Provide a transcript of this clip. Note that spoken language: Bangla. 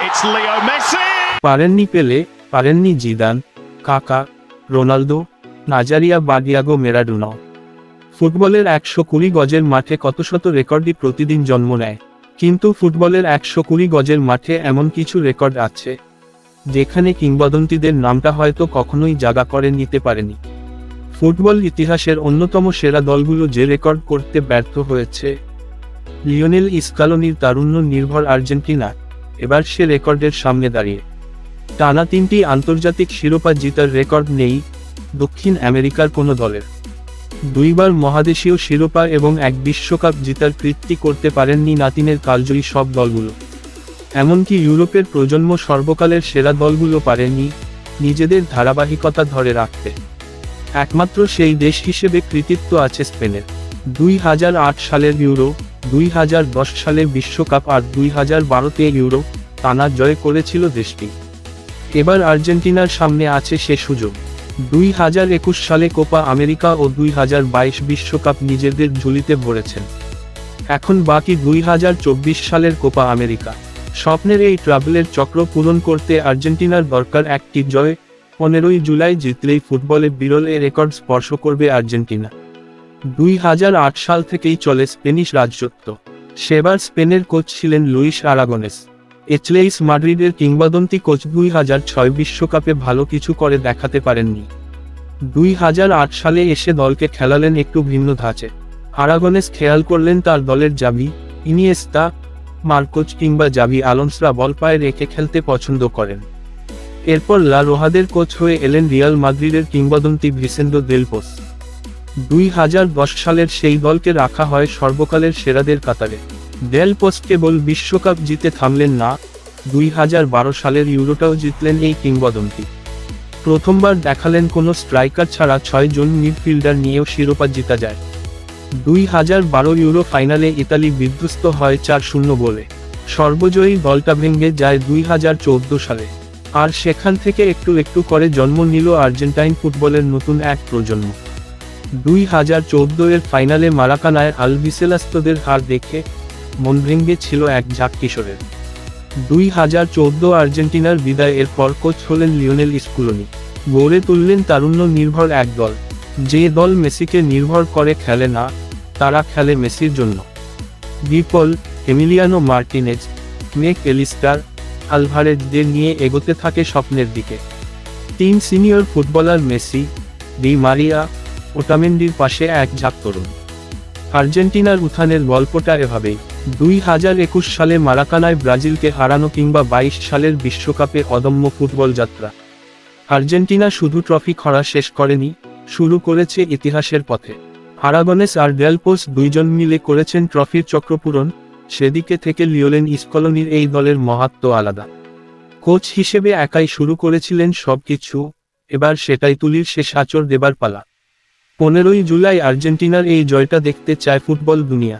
It's Leo Messi! পারেননি পেলে, পারেননি জিদান, কাকা, রোনালদো, নাজারিয়া বা ডিয়েগো ম্যারাডোনা। ফুটবলের 120 গজের মাঠে কত শত রেকর্ডই প্রতিদিন জন্ম নেয়, কিন্তু ফুটবলের 120 গজের মাঠে এমন কিছু রেকর্ড আছে যেখানে কিংবদন্তিদের নামটা হয়তো কখনোই জায়গা করে নিতে পারেনি। ফুটবল ইতিহাসের অন্যতম সেরা দলগুলো যে রেকর্ড করতে ব্যর্থ হয়েছে, লিওনেল স্কালোনির তারুণ্য নির্ভর আর্জেন্টিনা এবার সে রেকর্ডের সামনে দাঁড়িয়ে। টানা 3টি আন্তর্জাতিক শিরোপা জেতার রেকর্ড নেই দক্ষিণ আমেরিকার কোনো দলের। 2বার মহাদেশীয় শিরোপা এবং 1 বিশ্বকাপ জেতার কীর্তি করতে পারেননি লাতিনের কালজয়ী সব দলগুলো। এমনকি ইউরোপের প্রজন্ম সর্বকালের সেরা দলগুলো পারেনি নিজেদের ধারাবাহিকতা ধরে রাখতে। একমাত্র সেই দেশ হিসেবে কৃতিত্ব আছে স্পেনের। 2008 সালের ইউরো, 2010 সালের বিশ্বকাপ আর 2012তে ইউরো টানা জয় করেছিল দেশটি। এবার আর্জেন্টিনার সামনে আছে সে সুযোগ। 2021 সালে কোপা আমেরিকা ও 2022 বিশ্বকাপ নিজেদের ঝুলিতে ভরেছেন। এখন বাকি 2024 সালের কোপা আমেরিকা। স্বপ্নের এই ট্রাভেলের চক্র পূরণ করতে আর্জেন্টিনার দরকার একটি জয়। 15 জুলাই জিতলেই ফুটবলে বিরল এ রেকর্ড স্পর্শ করবে আর্জেন্টিনা। 2008 সাল থেকেই চলে স্পেনিশ রাজত্ব। সেবার স্পেনের কোচ ছিলেন লুইস আরাগোনেস। এটলেটিকো মাদ্রিদের কিংবদন্তি কোচ 2006 বিশ্বকাপে ভালো কিছু করে দেখাতে পারেননি। 2008 সালে এসে দলকে খেলালেন একটু ভিন্ন ধাঁচে। আরাগোনেস খেয়াল করলেন তার দলের জাভি, ইনিয়েস্তা, মার্কোচ কিংবা জাভি আলোনসোরা বল পায়ে রেখে খেলতে পছন্দ করেন। এরপর লা রোহাদের কোচ হয়ে এলেন রিয়াল মাদ্রিদের কিংবদন্তি ভিসেন্তো দেল পোস। 2010 সালের সেই দলকে রাখা হয় সর্বকালের সেরাদের কাতারে। দেল পোস কেবল বিশ্বকাপ জিতে থামলেন না, 2012 সালের ইউরোটাও জিতলেন এই কিংবদন্তি। প্রথমবার দেখালেন কোনো স্ট্রাইকার ছাড়া 6 জন মিডফিল্ডার নিয়েও শিরোপা জিতা যায়। 2012 ইউরো ফাইনালে ইতালি বিধ্বস্ত হয় 4-0 গোলে। সর্বজয়ী দলটা ভেঙে যায় 2014 সালে। আর সেখান থেকে একটু একটু করে জন্ম নিল আর্জেন্টাইন ফুটবলের নতুন এক প্রজন্ম। 2014 এর ফাইনালে মারাকানায় আলবিসেলাস্তোদের হার দেখে মন ভেঙে ছিল এক ঝাঁক কিশোরের। 2014 আর্জেন্টিনার বিদায় এর পর কোচ হলেন লিওনেল স্কুলোনি। গড়ে তুললেন তারুণ্য নির্ভর এক দল। যে দল মেসিকে নির্ভর করে খেলে না, তারা খেলে মেসির জন্য। De Paul, Emiliano Martinez, Mac Allister, আলভারেজদের নিয়ে এগোতে থাকে স্বপ্নের দিকে। 3 senior footballer Messi, Di Maria, ওটামেন্ডির পাশে এক ঝাঁক তরুণ। আর্জেন্টিনার উত্থানের গল্পটা এভাবেই। 2021 সালে মারাকানায় ব্রাজিলকে হারানো কিংবা 22 সালের বিশ্বকাপে অদম্য ফুটবল যাত্রা। আর্জেন্টিনা শুধু ট্রফি খরা শেষ করেনি, শুরু করেছে ইতিহাসের পথে। আরাগোনেস আর দেল পোস দুইজন মিলে করেছেন ট্রফির চক্র পূরণ। সেদিকে থেকে লিওনেল স্কলোনির এই দলের মাহাত্ম্য আলাদা। কোচ হিসেবে একাই শুরু করেছিলেন সবকিছু, এবার সেটাই তুলির শেষ আঁচড় দেবার পালা। 15 জুলাই আর্জেন্টিনার এই জয়টা দেখতে চায় ফুটবল দুনিয়া।